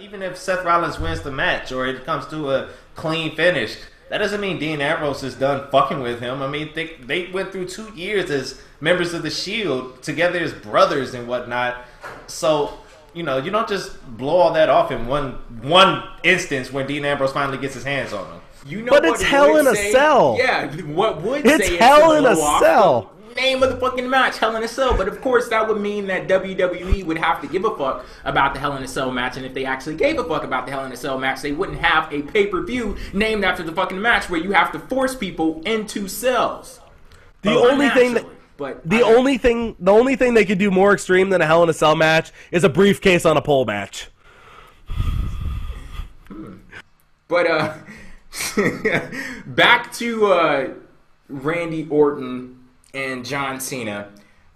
even if Seth Rollins wins the match or it comes to a clean finish, that doesn't mean Dean Ambrose is done fucking with him. I mean, they went through 2 years as members of the Shield together as brothers and whatnot. So, you know, you don't just blow all that off in one instance when Dean Ambrose finally gets his hands on him. You know, but it's Hell in a Cell. Yeah, what would it's say Hell in a Cell. Name of the fucking match, Hell in a Cell. But of course, that would mean that WWE would have to give a fuck about the Hell in a Cell match. And if they actually gave a fuck about the Hell in a Cell match, they wouldn't have a pay-per-view named after the fucking match where you have to force people into cells. The only thing they could do more extreme than a Hell in a Cell match is a briefcase on a pole match. But back to Randy Orton and John Cena.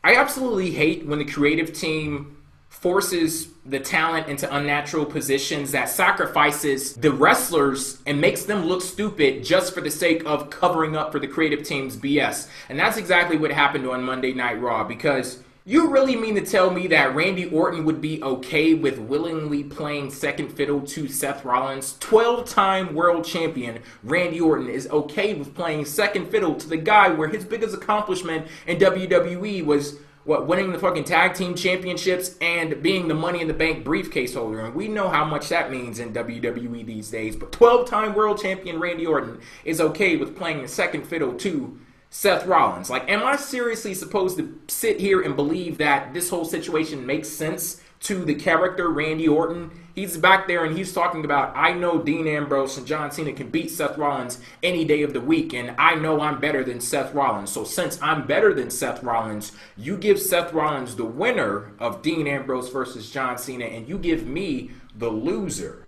I absolutely hate when the creative team forces the talent into unnatural positions that sacrifices the wrestlers and makes them look stupid just for the sake of covering up for the creative team's BS. And that's exactly what happened on Monday Night Raw, because you really mean to tell me that Randy Orton would be okay with willingly playing second fiddle to Seth Rollins? 12-time world champion Randy Orton is okay with playing second fiddle to the guy where his biggest accomplishment in WWE was, winning the fucking tag team championships and being the Money in the Bank briefcase holder. And we know how much that means in WWE these days. But 12-time world champion Randy Orton is okay with playing the second fiddle to Seth Rollins. Like, am I seriously supposed to sit here and believe that this whole situation makes sense to the character Randy Orton? He's back there and he's talking about, I know Dean Ambrose and John Cena can beat Seth Rollins any day of the week, and I know I'm better than Seth Rollins. So since I'm better than Seth Rollins, you give Seth Rollins the winner of Dean Ambrose versus John Cena, and you give me the loser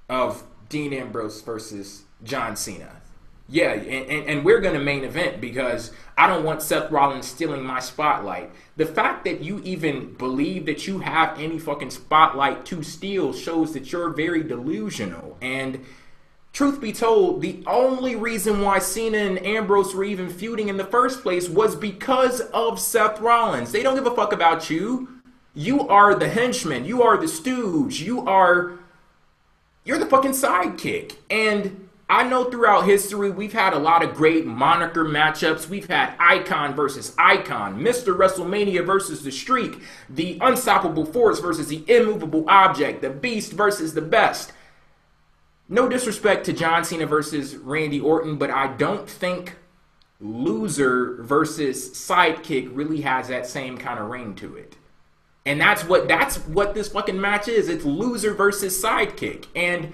of Dean Ambrose versus John Cena. Yeah, and we're going to main event because I don't want Seth Rollins stealing my spotlight. The fact that you even believe that you have any fucking spotlight to steal shows that you're very delusional. And truth be told, the only reason why Cena and Ambrose were even feuding in the first place was because of Seth Rollins. They don't give a fuck about you. You are the henchman. You are the stooge. You're the fucking sidekick. And I know throughout history we've had a lot of great moniker matchups. We've had Icon versus Icon, Mr. WrestleMania versus The Streak, the Unstoppable Force versus the Immovable Object, the Beast versus the Best. No disrespect to John Cena versus Randy Orton, but I don't think loser versus sidekick really has that same kind of ring to it. And that's what this fucking match is. It's loser versus sidekick. And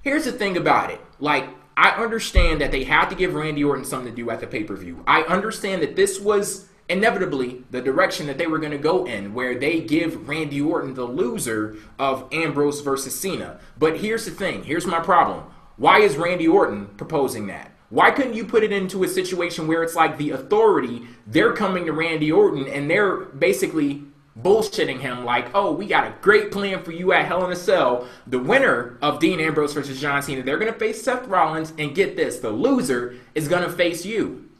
here's the thing about it. Like, I understand that they had to give Randy Orton something to do at the pay-per-view. I understand that this was inevitably the direction that they were going to go in, where they give Randy Orton the loser of Ambrose versus Cena. But here's the thing. Here's my problem. Why is Randy Orton proposing that? Why couldn't you put it into a situation where it's like the Authority, they're coming to Randy Orton and they're basically bullshitting him like, oh, we got a great plan for you at Hell in a Cell. The winner of Dean Ambrose versus John Cena, they're going to face Seth Rollins, and get this, the loser is going to face you.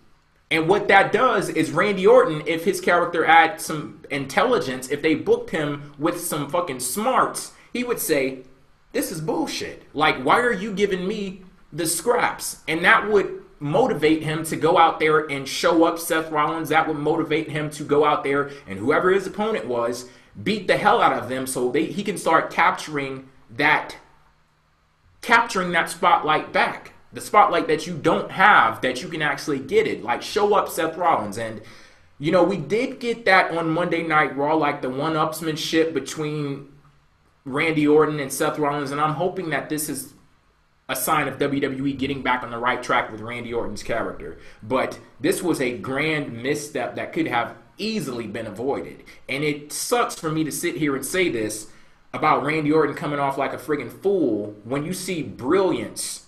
And what that does is Randy Orton, if his character had some intelligence, if they booked him with some fucking smarts, he would say, this is bullshit. Like, why are you giving me the scraps? And that would motivate him to go out there and show up Seth Rollins. That would motivate him to go out there and whoever his opponent was, beat the hell out of them so he can start capturing that spotlight back. The spotlight that you don't have, that you can actually get it. Like, show up Seth Rollins. And, you know, we did get that on Monday Night Raw, like the one-upsmanship between Randy Orton and Seth Rollins. And I'm hoping that this is a sign of WWE getting back on the right track with Randy Orton's character. But this was a grand misstep that could have easily been avoided. And it sucks for me to sit here and say this about Randy Orton coming off like a friggin' fool when you see brilliance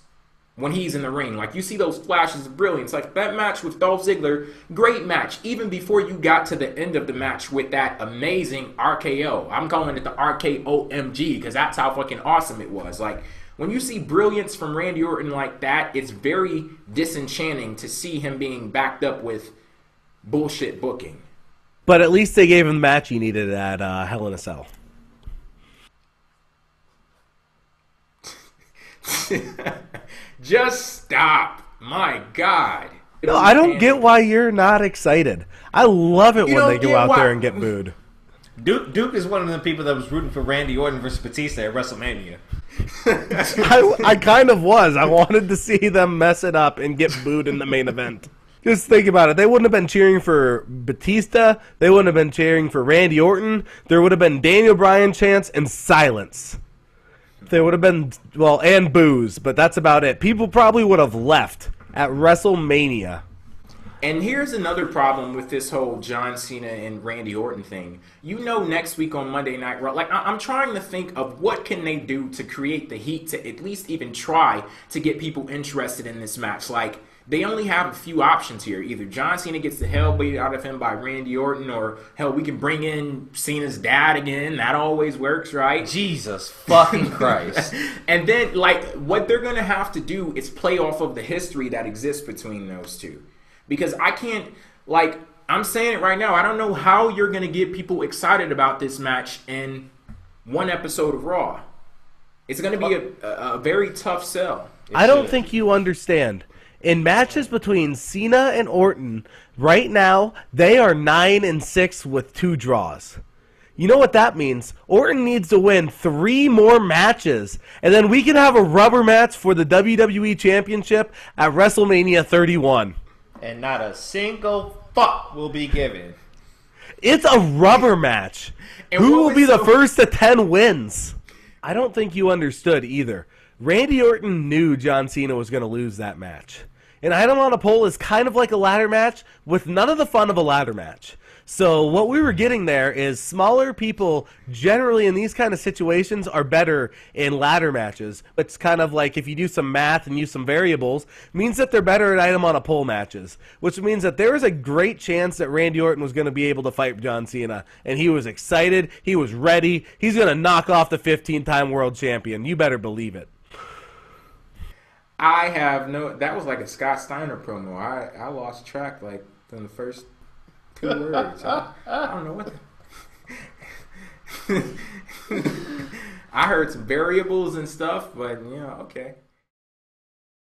when he's in the ring. Like, you see those flashes of brilliance. Like, that match with Dolph Ziggler, great match. Even before you got to the end of the match with that amazing RKO. I'm calling it the RKOMG because that's how fucking awesome it was. Like, when you see brilliance from Randy Orton like that, it's very disenchanting to see him being backed up with bullshit booking. But at least they gave him the match he needed at Hell in a Cell. Just stop. My God. No, I don't get why you're not excited. I love it when they go out there and get booed. Duke is one of the people that was rooting for Randy Orton versus Batista at WrestleMania. I kind of was. I wanted to see them mess it up and get booed in the main event. Just think about it. They wouldn't have been cheering for Batista. They wouldn't have been cheering for Randy Orton. There would have been Daniel Bryan chants and silence. There would have been, well, and boos, but that's about it. People probably would have left at WrestleMania. And here's another problem with this whole John Cena and Randy Orton thing. You know, next week on Monday Night Raw, like, I'm trying to think of what can they do to create the heat to at least even try to get people interested in this match. Like, they only have a few options here. Either John Cena gets the hell beat out of him by Randy Orton, or, hell, we can bring in Cena's dad again. That always works, right? Jesus fucking Christ. And then, like, what they're going to have to do is play off of the history that exists between those two. Because I can't, like, I'm saying it right now, I don't know how you're going to get people excited about this match in one episode of Raw. It's going to be a very tough sell. I don't think you understand. In matches between Cena and Orton, right now, they are 9-6 with 2 draws. You know what that means? Orton needs to win 3 more matches, and then we can have a rubber match for the WWE Championship at WrestleMania 31. And not a single fuck will be given. It's a rubber match. And who will be the first to 10 wins? I don't think you understood either. Randy Orton knew John Cena was going to lose that match. An item on a pole is kind of like a ladder match with none of the fun of a ladder match. So what we were getting there is smaller people generally in these kind of situations are better in ladder matches. It's kind of like if you do some math and use some variables, means that they're better at item on a pole matches, which means that there is a great chance that Randy Orton was going to be able to fight John Cena. And he was excited. He was ready. He's going to knock off the 15-time world champion. You better believe it. I have no, that was like a Scott Steiner promo. I lost track like from the first 2 words. I don't know what I heard some variables and stuff, but, you know, okay.